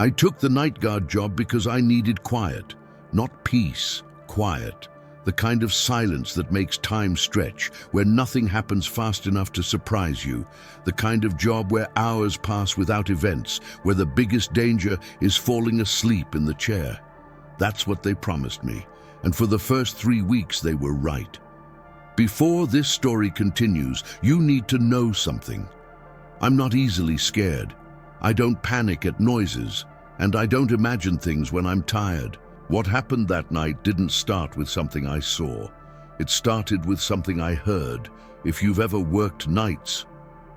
I took the night guard job because I needed quiet, not peace, quiet. The kind of silence that makes time stretch, where nothing happens fast enough to surprise you. The kind of job where hours pass without events, where the biggest danger is falling asleep in the chair. That's what they promised me, and for the first 3 weeks they were right. Before this story continues, you need to know something. I'm not easily scared. I don't panic at noises, and I don't imagine things when I'm tired. What happened that night didn't start with something I saw. It started with something I heard. If you've ever worked nights,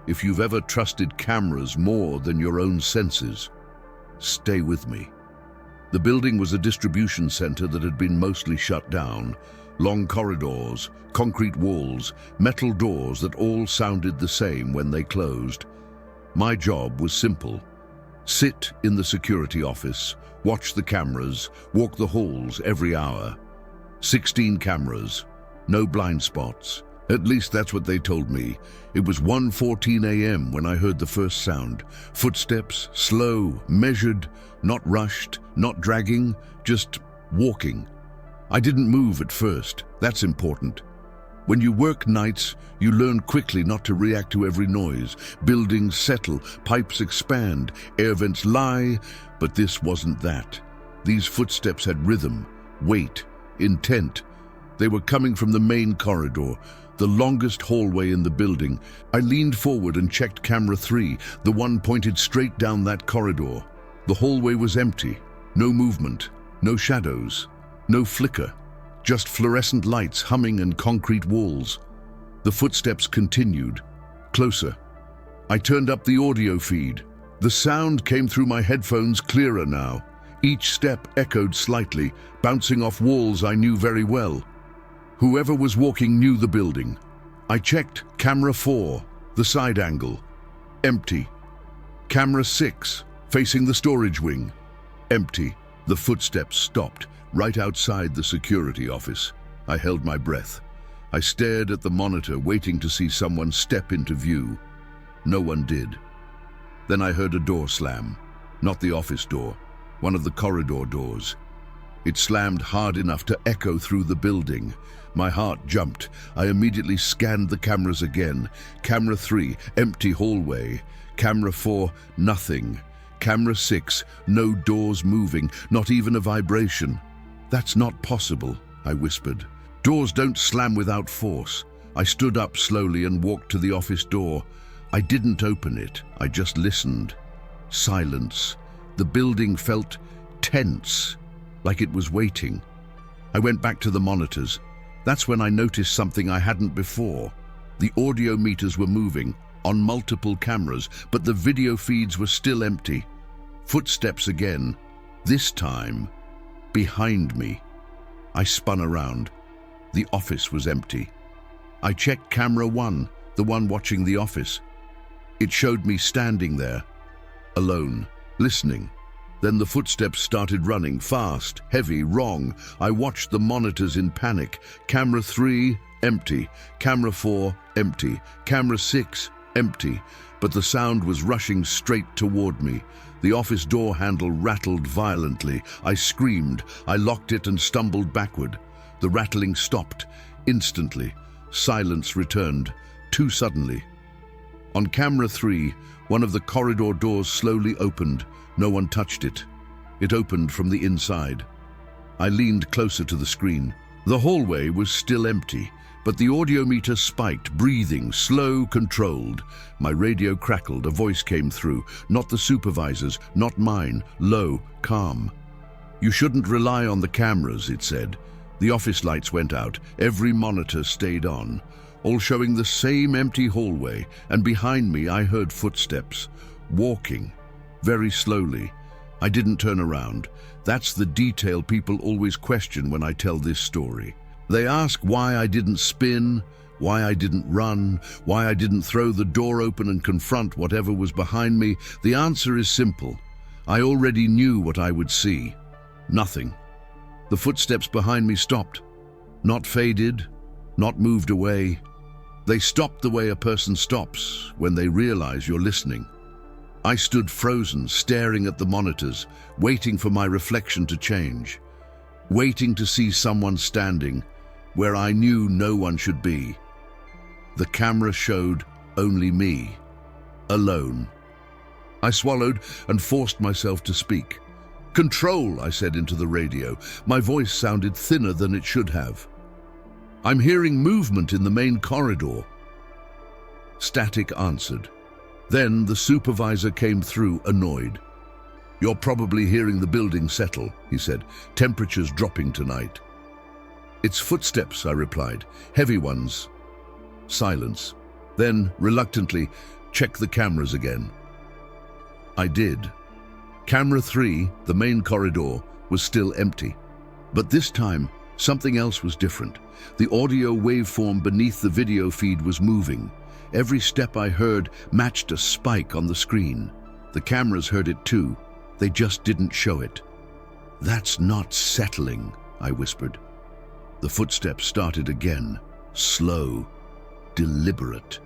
if you've ever trusted cameras more than your own senses, stay with me. The building was a distribution center that had been mostly shut down. Long corridors, concrete walls, metal doors that all sounded the same when they closed. My job was simple. Sit in the security office, watch the cameras, walk the halls every hour. 16 cameras, no blind spots. At least that's what they told me. It was 1:14 a.m. when I heard the first sound. Footsteps, slow, measured, not rushed, not dragging, just walking. I didn't move at first. That's important. When you work nights, you learn quickly not to react to every noise. Buildings settle, pipes expand, air vents lie, but this wasn't that. These footsteps had rhythm, weight, intent. They were coming from the main corridor, the longest hallway in the building. I leaned forward and checked camera 3, the one pointed straight down that corridor. The hallway was empty, no movement, no shadows, no flicker. Just fluorescent lights humming and concrete walls. The footsteps continued, closer. I turned up the audio feed. The sound came through my headphones clearer now. Each step echoed slightly, bouncing off walls I knew very well. Whoever was walking knew the building. I checked camera 4, the side angle. Empty. Camera 6, facing the storage wing. Empty. The footsteps stopped. Right outside the security office. I held my breath. I stared at the monitor, waiting to see someone step into view. No one did. Then I heard a door slam. Not the office door, one of the corridor doors. It slammed hard enough to echo through the building. My heart jumped. I immediately scanned the cameras again. Camera 3, empty hallway. Camera 4, nothing. Camera 6, no doors moving, not even a vibration. "That's not possible," I whispered. "Doors don't slam without force." I stood up slowly and walked to the office door. I didn't open it, I just listened. Silence. The building felt tense, like it was waiting. I went back to the monitors. That's when I noticed something I hadn't before. The audio meters were moving, on multiple cameras, but the video feeds were still empty. Footsteps again, this time behind me. I spun around. The office was empty. I checked camera 1, the one watching the office. It showed me standing there, alone, listening. Then the footsteps started running, fast, heavy, wrong. I watched the monitors in panic. Camera 3, empty. Camera 4, empty. Camera 6, empty. But the sound was rushing straight toward me. The office door handle rattled violently. I screamed. I locked it and stumbled backward. The rattling stopped. Instantly, silence returned, too suddenly. On camera 3, one of the corridor doors slowly opened. No one touched it. It opened from the inside. I leaned closer to the screen. The hallway was still empty, but the audiometer spiked, breathing, slow, controlled. My radio crackled, a voice came through. Not the supervisor's, not mine, low, calm. "You shouldn't rely on the cameras," it said. The office lights went out. Every monitor stayed on, all showing the same empty hallway, and behind me I heard footsteps, walking, very slowly. I didn't turn around. That's the detail people always question when I tell this story. They ask why I didn't spin, why I didn't run, why I didn't throw the door open and confront whatever was behind me. The answer is simple. I already knew what I would see. Nothing. The footsteps behind me stopped. Not faded, not moved away. They stopped the way a person stops when they realize you're listening. I stood frozen, staring at the monitors, waiting for my reflection to change, waiting to see someone standing where I knew no one should be. The camera showed only me, alone. I swallowed and forced myself to speak. "Control," I said into the radio. My voice sounded thinner than it should have. "I'm hearing movement in the main corridor." Static answered. Then the supervisor came through, annoyed. "You're probably hearing the building settle," he said. "Temperature's dropping tonight." "It's footsteps," I replied. "Heavy ones." Silence. Then, reluctantly, "Check the cameras again." I did. Camera 3, the main corridor, was still empty. But this time, something else was different. The audio waveform beneath the video feed was moving. Every step I heard matched a spike on the screen. The cameras heard it too. They just didn't show it. "That's not settling," I whispered. The footsteps started again, slow, deliberate.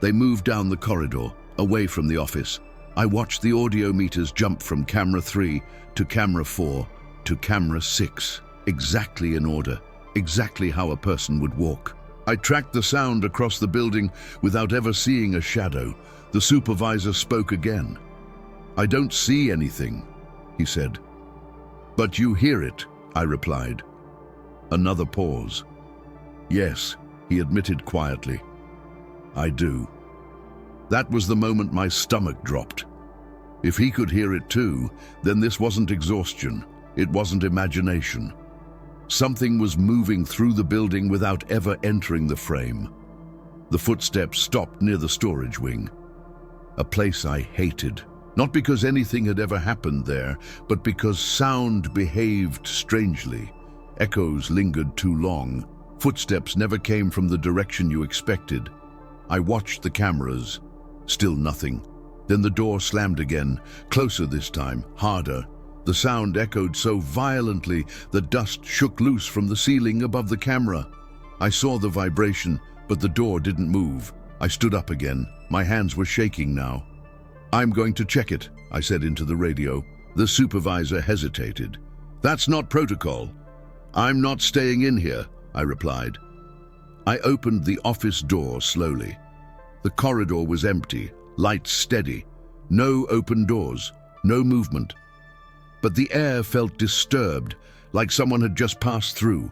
They moved down the corridor, away from the office. I watched the audio meters jump from camera 3 to camera 4 to camera 6, exactly in order, exactly how a person would walk. I tracked the sound across the building without ever seeing a shadow. The supervisor spoke again. "I don't see anything," he said. "But you hear it," I replied. Another pause. "Yes," he admitted quietly. "I do." That was the moment my stomach dropped. If he could hear it too, then this wasn't exhaustion. It wasn't imagination. Something was moving through the building without ever entering the frame. The footsteps stopped near the storage wing, a place I hated. Not because anything had ever happened there, but because sound behaved strangely. Echoes lingered too long. Footsteps never came from the direction you expected. I watched the cameras. Still nothing. Then the door slammed again, closer this time, harder. The sound echoed so violently that dust shook loose from the ceiling above the camera. I saw the vibration, but the door didn't move. I stood up again. My hands were shaking now. "I'm going to check it," I said into the radio. The supervisor hesitated. "That's not protocol." "I'm not staying in here," I replied. I opened the office door slowly. The corridor was empty, lights steady. No open doors, no movement. But the air felt disturbed, like someone had just passed through.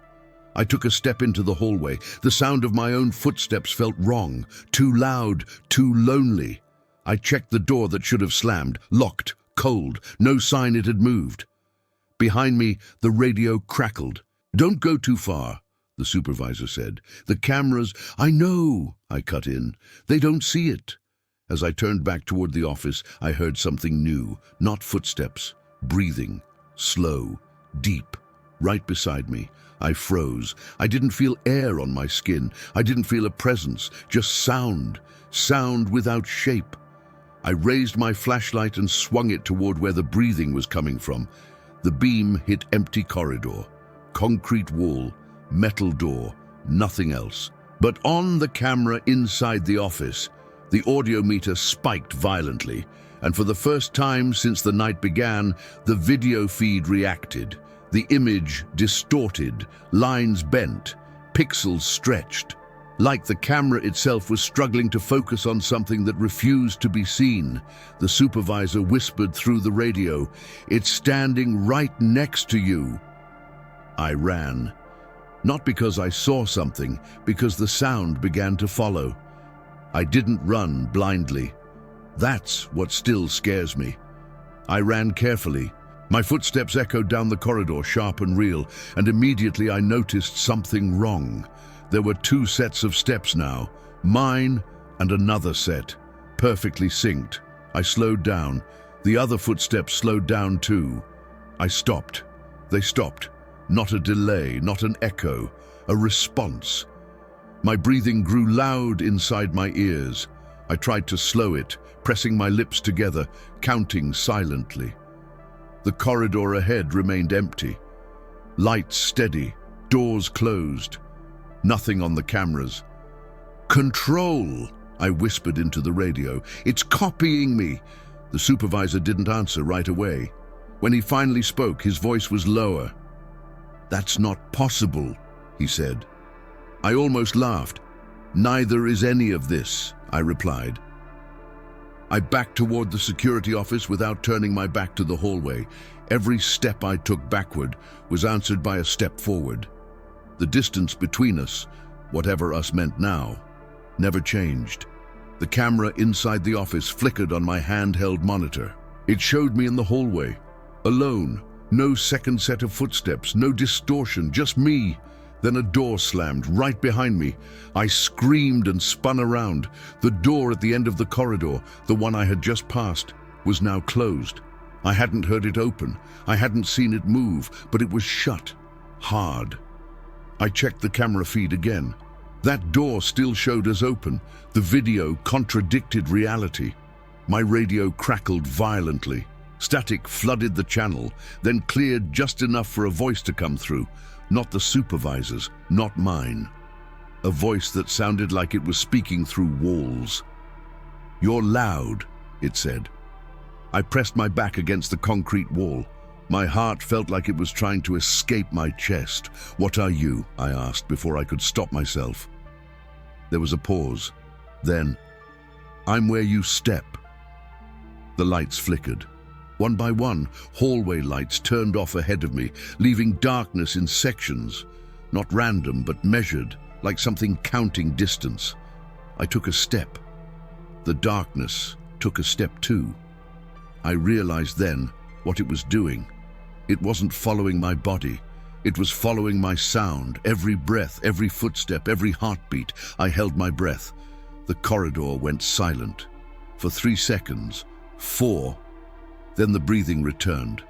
I took a step into the hallway. The sound of my own footsteps felt wrong, too loud, too lonely. I checked the door that should have slammed, locked, cold, no sign it had moved. Behind me, the radio crackled. "Don't go too far," the supervisor said. "The cameras—" "I know," I cut in. "They don't see it." As I turned back toward the office, I heard something new, not footsteps. Breathing, slow, deep, right beside me. I froze. I didn't feel air on my skin. I didn't feel a presence, just sound. Sound without shape. I raised my flashlight and swung it toward where the breathing was coming from. The beam hit empty corridor. Concrete wall, metal door, nothing else. But on the camera inside the office, the audio meter spiked violently. And for the first time since the night began, the video feed reacted. The image distorted, lines bent, pixels stretched. Like the camera itself was struggling to focus on something that refused to be seen. The supervisor whispered through the radio, "It's standing right next to you." I ran. Not because I saw something, because the sound began to follow. I didn't run blindly. That's what still scares me. I ran carefully. My footsteps echoed down the corridor, sharp and real, and immediately I noticed something wrong. There were 2 sets of steps now, mine and another set, perfectly synced. I slowed down. The other footsteps slowed down too. I stopped. They stopped. Not a delay, not an echo, a response. My breathing grew loud inside my ears. I tried to slow it, pressing my lips together, counting silently. The corridor ahead remained empty. Lights steady, doors closed. Nothing on the cameras. "Control," I whispered into the radio. "It's copying me." The supervisor didn't answer right away. When he finally spoke, his voice was lower. "That's not possible," he said. I almost laughed. "Neither is any of this," I replied. I backed toward the security office without turning my back to the hallway. Every step I took backward was answered by a step forward. The distance between us, whatever us meant now, never changed. The camera inside the office flickered on my handheld monitor. It showed me in the hallway, alone, no second set of footsteps, no distortion, just me. Then a door slammed right behind me. I screamed and spun around. The door at the end of the corridor, the one I had just passed, was now closed. I hadn't heard it open. I hadn't seen it move, but it was shut, hard. I checked the camera feed again. That door still showed as open. The video contradicted reality. My radio crackled violently. Static flooded the channel, then cleared just enough for a voice to come through. Not the supervisor's, not mine. A voice that sounded like it was speaking through walls. "You're loud," it said. I pressed my back against the concrete wall. My heart felt like it was trying to escape my chest. "What are you?" I asked before I could stop myself. There was a pause. Then, "I'm where you step." The lights flickered. One by one, hallway lights turned off ahead of me, leaving darkness in sections, not random but measured, like something counting distance. I took a step. The darkness took a step too. I realized then what it was doing. It wasn't following my body. It was following my sound, every breath, every footstep, every heartbeat. I held my breath. The corridor went silent. For 3 seconds, 4. Then the breathing returned,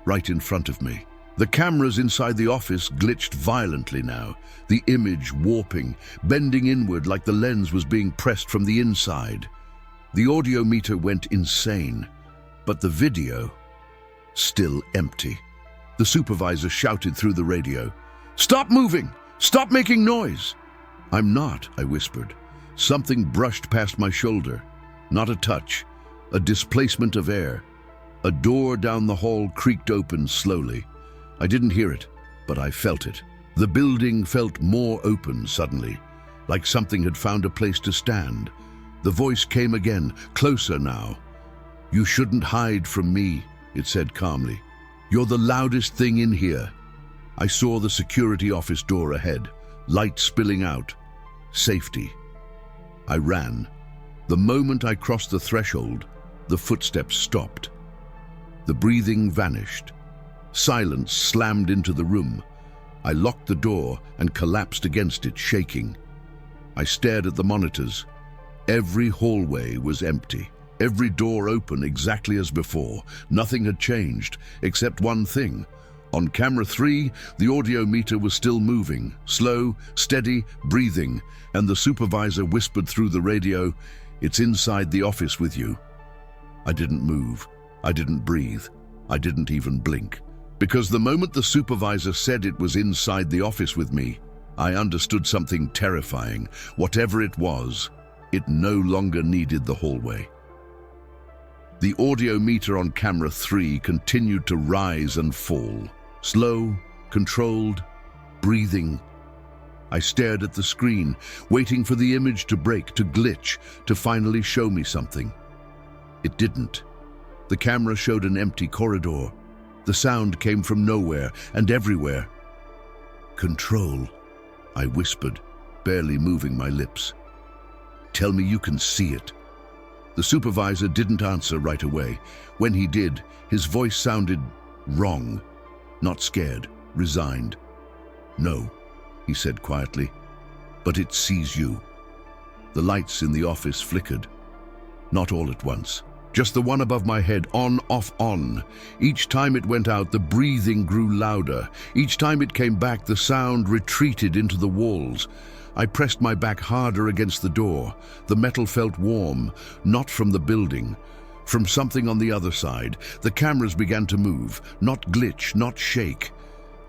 right in front of me. The cameras inside the office glitched violently now, the image warping, bending inward like the lens was being pressed from the inside. The audio meter went insane, but the video, still empty. The supervisor shouted through the radio, "Stop moving! Stop making noise!" "I'm not," I whispered. Something brushed past my shoulder. Not a touch, a displacement of air. A door down the hall creaked open slowly. I didn't hear it, but I felt it. The building felt more open suddenly, like something had found a place to stand. The voice came again, closer now. "You shouldn't hide from me," it said calmly. "You're the loudest thing in here." I saw the security office door ahead, light spilling out. Safety. I ran. The moment I crossed the threshold, the footsteps stopped. The breathing vanished. Silence slammed into the room. I locked the door and collapsed against it, shaking. I stared at the monitors. Every hallway was empty. Every door open exactly as before. Nothing had changed, except one thing. On camera 3, the audio meter was still moving, slow, steady, breathing, and the supervisor whispered through the radio, "It's inside the office with you." I didn't move. I didn't breathe. I didn't even blink. Because the moment the supervisor said it was inside the office with me, I understood something terrifying. Whatever it was, it no longer needed the hallway. The audio meter on camera 3 continued to rise and fall. Slow, controlled, breathing. I stared at the screen, waiting for the image to break, to glitch, to finally show me something. It didn't. The camera showed an empty corridor. The sound came from nowhere and everywhere. "Control," I whispered, barely moving my lips. "Tell me you can see it." The supervisor didn't answer right away. When he did, his voice sounded wrong, not scared, resigned. "No," he said quietly, "but it sees you." The lights in the office flickered. Not all at once. Just the one above my head, on, off, on. Each time it went out, the breathing grew louder. Each time it came back, the sound retreated into the walls. I pressed my back harder against the door. The metal felt warm, not from the building, from something on the other side. The cameras began to move, not glitch, not shake.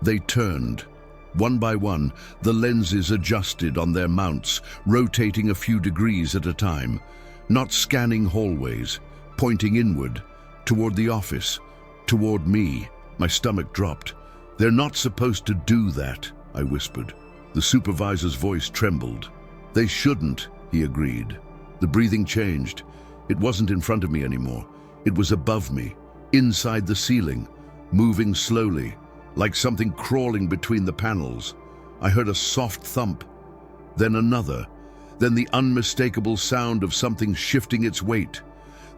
They turned. One by one, the lenses adjusted on their mounts, rotating a few degrees at a time. Not scanning hallways, pointing inward, toward the office, toward me. My stomach dropped. "They're not supposed to do that," I whispered. The supervisor's voice trembled. "They shouldn't," he agreed. The breathing changed. It wasn't in front of me anymore. It was above me, inside the ceiling, moving slowly, like something crawling between the panels. I heard a soft thump, then another, then the unmistakable sound of something shifting its weight.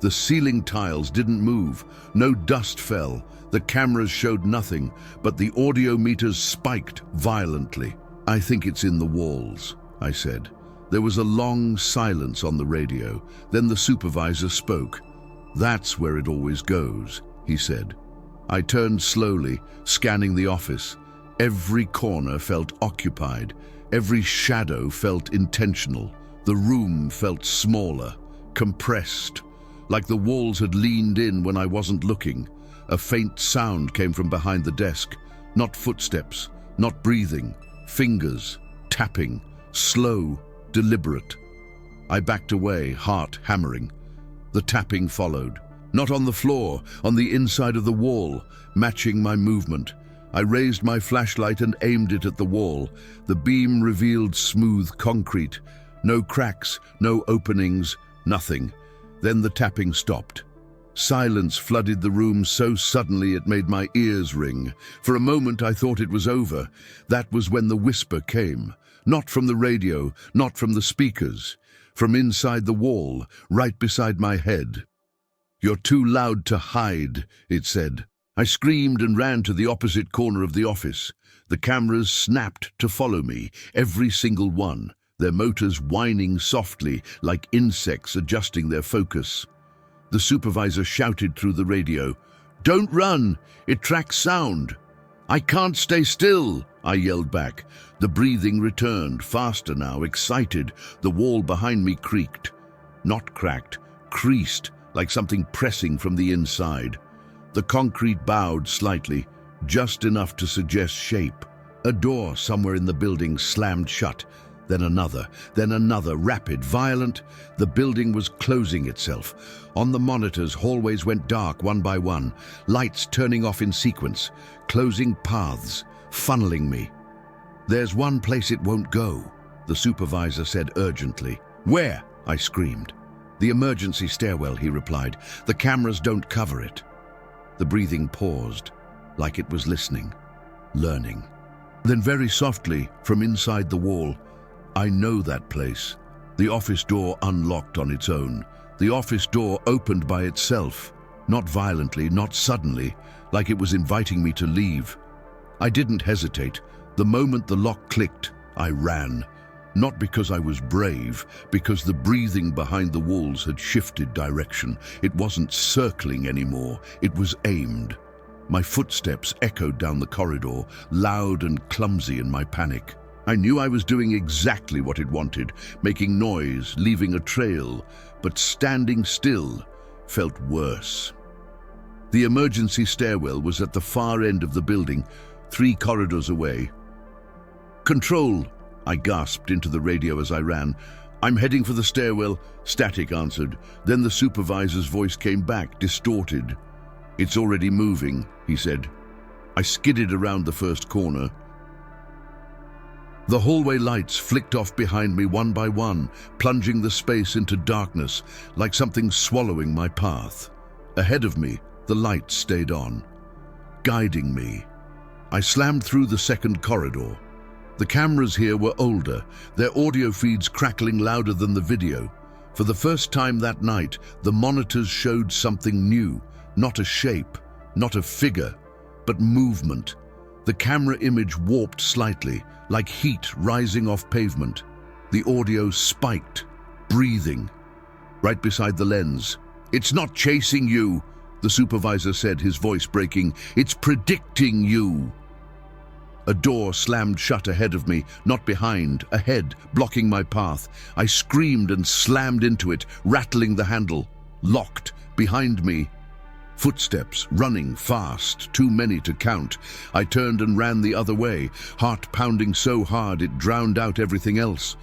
The ceiling tiles didn't move, no dust fell, the cameras showed nothing, but the audio meters spiked violently. "I think it's in the walls," I said. There was a long silence on the radio. Then the supervisor spoke. "That's where it always goes," he said. I turned slowly, scanning the office. Every corner felt occupied. Every shadow felt intentional. The room felt smaller, compressed, like the walls had leaned in when I wasn't looking. A faint sound came from behind the desk. Not footsteps, not breathing. Fingers, tapping, slow, deliberate. I backed away, heart hammering. The tapping followed. Not on the floor, on the inside of the wall, matching my movement. I raised my flashlight and aimed it at the wall. The beam revealed smooth concrete. No cracks, no openings, nothing. Then the tapping stopped. Silence flooded the room so suddenly it made my ears ring. For a moment I thought it was over. That was when the whisper came. Not from the radio, not from the speakers. From inside the wall, right beside my head. "You're too loud to hide," it said. I screamed and ran to the opposite corner of the office. The cameras snapped to follow me, every single one, their motors whining softly like insects adjusting their focus. The supervisor shouted through the radio, "Don't run! It tracks sound!" "I can't stay still!" I yelled back. The breathing returned, faster now, excited. The wall behind me creaked. Not cracked, creased, like something pressing from the inside. The concrete bowed slightly, just enough to suggest shape. A door somewhere in the building slammed shut, then another, rapid, violent. The building was closing itself. On the monitors, hallways went dark one by one, lights turning off in sequence, closing paths, funneling me. "There's one place it won't go," the supervisor said urgently. "Where?" I screamed. "The emergency stairwell," he replied. "The cameras don't cover it." The breathing paused, like it was listening, learning. Then very softly, from inside the wall, "I know that place." The office door unlocked on its own. The office door opened by itself, not violently, not suddenly, like it was inviting me to leave. I didn't hesitate. The moment the lock clicked, I ran. Not because I was brave, because the breathing behind the walls had shifted direction. It wasn't circling anymore, it was aimed. My footsteps echoed down the corridor, loud and clumsy in my panic. I knew I was doing exactly what it wanted, making noise, leaving a trail, but standing still felt worse. The emergency stairwell was at the far end of the building, 3 corridors away. "Control," I gasped into the radio as I ran. "I'm heading for the stairwell," static answered. Then the supervisor's voice came back, distorted. "It's already moving," he said. I skidded around the first corner. The hallway lights flicked off behind me one by one, plunging the space into darkness, like something swallowing my path. Ahead of me, the lights stayed on, guiding me. I slammed through the second corridor. The cameras here were older, their audio feeds crackling louder than the video. For the first time that night, the monitors showed something new, not a shape, not a figure, but movement. The camera image warped slightly, like heat rising off pavement. The audio spiked, breathing, right beside the lens. "It's not chasing you," the supervisor said, his voice breaking. "It's predicting you." A door slammed shut ahead of me, not behind, ahead, blocking my path. I screamed and slammed into it, rattling the handle. Locked, behind me. Footsteps, running fast, too many to count. I turned and ran the other way, heart pounding so hard it drowned out everything else.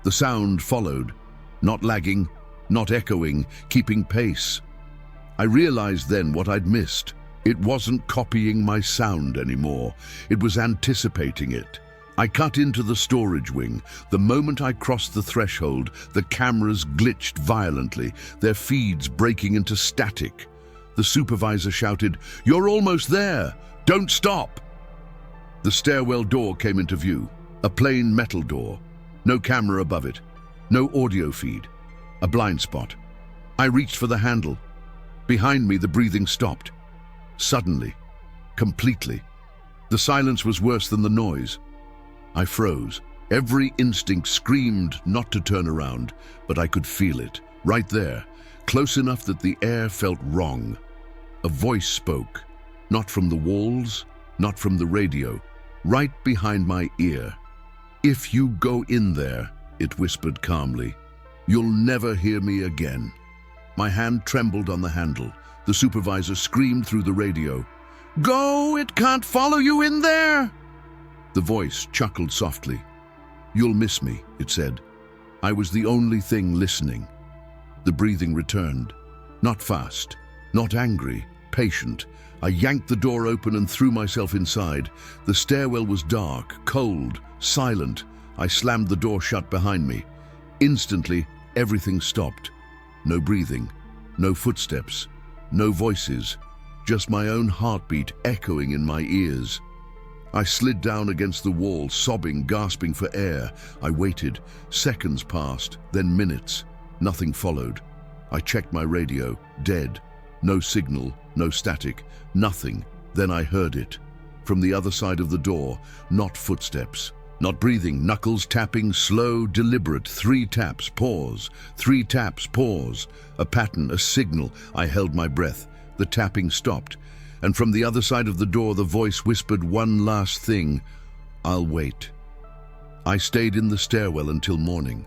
The sound followed, not lagging, not echoing, keeping pace. I realized then what I'd missed. It wasn't copying my sound anymore. It was anticipating it. I cut into the storage wing. The moment I crossed the threshold, the cameras glitched violently, their feeds breaking into static. The supervisor shouted, "You're almost there! Don't stop!" The stairwell door came into view. A plain metal door. No camera above it. No audio feed. A blind spot. I reached for the handle. Behind me, the breathing stopped. Suddenly. Completely. The silence was worse than the noise. I froze. Every instinct screamed not to turn around, but I could feel it, right there, close enough that the air felt wrong. A voice spoke, not from the walls, not from the radio, right behind my ear. "If you go in there," it whispered calmly, "you'll never hear me again." My hand trembled on the handle. The supervisor screamed through the radio, "Go! It can't follow you in there!" The voice chuckled softly. "You'll miss me," it said. I was the only thing listening. The breathing returned. Not fast, not angry, patient. I yanked the door open and threw myself inside. The stairwell was dark, cold, silent. I slammed the door shut behind me. Instantly, everything stopped. No breathing, no footsteps, no voices, just my own heartbeat echoing in my ears. I slid down against the wall, sobbing, gasping for air. I waited. Seconds passed, then minutes. Nothing followed. I checked my radio. Dead. No signal, no static, nothing. Then I heard it. From the other side of the door, not footsteps. Not breathing, knuckles tapping, slow, deliberate. 3 taps, pause. 3 taps, pause. A pattern, a signal. I held my breath. The tapping stopped. And from the other side of the door, the voice whispered one last thing. "I'll wait." I stayed in the stairwell until morning.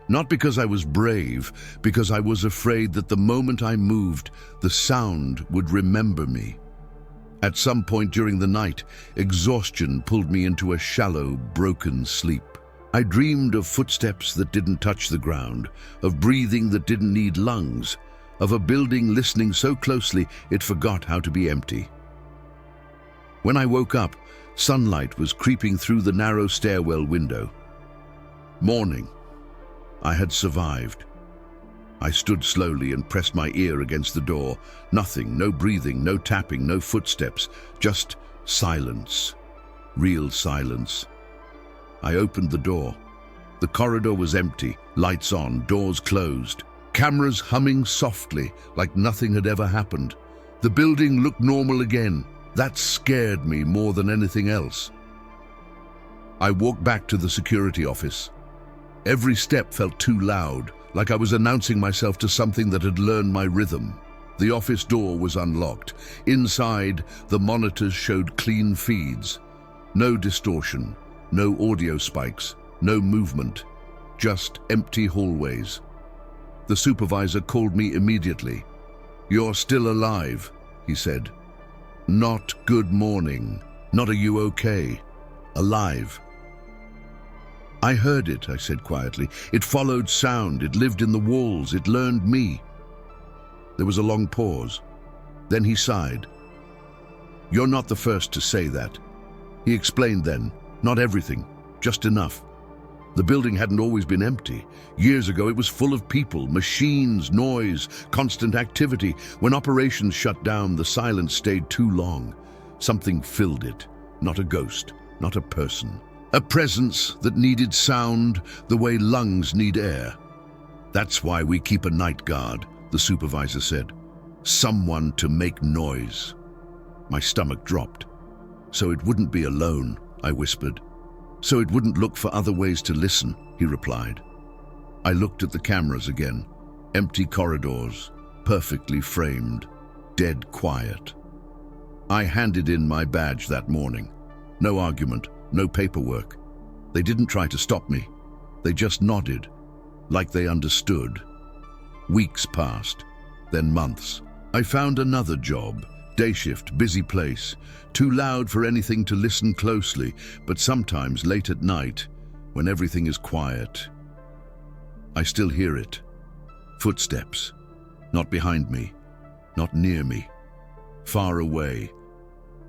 Not because I was brave, because I was afraid that the moment I moved, the sound would remember me. At some point during the night, exhaustion pulled me into a shallow, broken sleep. I dreamed of footsteps that didn't touch the ground, of breathing that didn't need lungs, of a building listening so closely it forgot how to be empty. When I woke up, sunlight was creeping through the narrow stairwell window. Morning. I had survived. I stood slowly and pressed my ear against the door. Nothing, no breathing, no tapping, no footsteps, just silence. Real silence. I opened the door. The corridor was empty, lights on, doors closed. Cameras humming softly, like nothing had ever happened. The building looked normal again. That scared me more than anything else. I walked back to the security office. Every step felt too loud, like I was announcing myself to something that had learned my rhythm. The office door was unlocked. Inside, the monitors showed clean feeds. No distortion, no audio spikes, no movement, just empty hallways. The supervisor called me immediately. "You're still alive," he said. "Not good morning. Not are you okay? Alive." "I heard it," I said quietly. "It followed sound, it lived in the walls, it learned me." There was a long pause. Then he sighed. "You're not the first to say that." He explained then, not everything, just enough. The building hadn't always been empty. Years ago it was full of people, machines, noise, constant activity. When operations shut down, the silence stayed too long. Something filled it, not a ghost, not a person. A presence that needed sound the way lungs need air. "That's why we keep a night guard," the supervisor said. "Someone to make noise." My stomach dropped. "So it wouldn't be alone," I whispered. "So it wouldn't look for other ways to listen," he replied. I looked at the cameras again. Empty corridors, perfectly framed, dead quiet. I handed in my badge that morning. No argument, no paperwork. They didn't try to stop me. They just nodded, like they understood. Weeks passed, then months. I found another job. Day shift, busy place. Too loud for anything to listen closely, but sometimes late at night, when everything is quiet, I still hear it. Footsteps, not behind me, not near me, far away,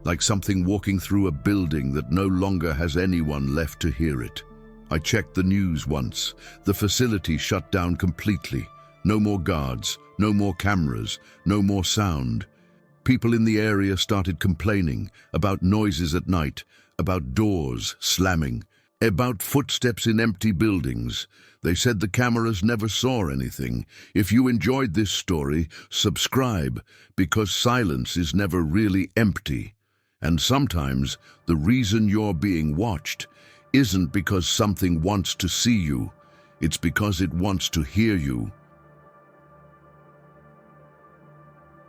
like something walking through a building that no longer has anyone left to hear it. I checked the news once. The facility shut down completely. No more guards, no more cameras, no more sound. People in the area started complaining about noises at night, about doors slamming, about footsteps in empty buildings. They said the cameras never saw anything. If you enjoyed this story, subscribe, because silence is never really empty. And sometimes the reason you're being watched isn't because something wants to see you. It's because it wants to hear you.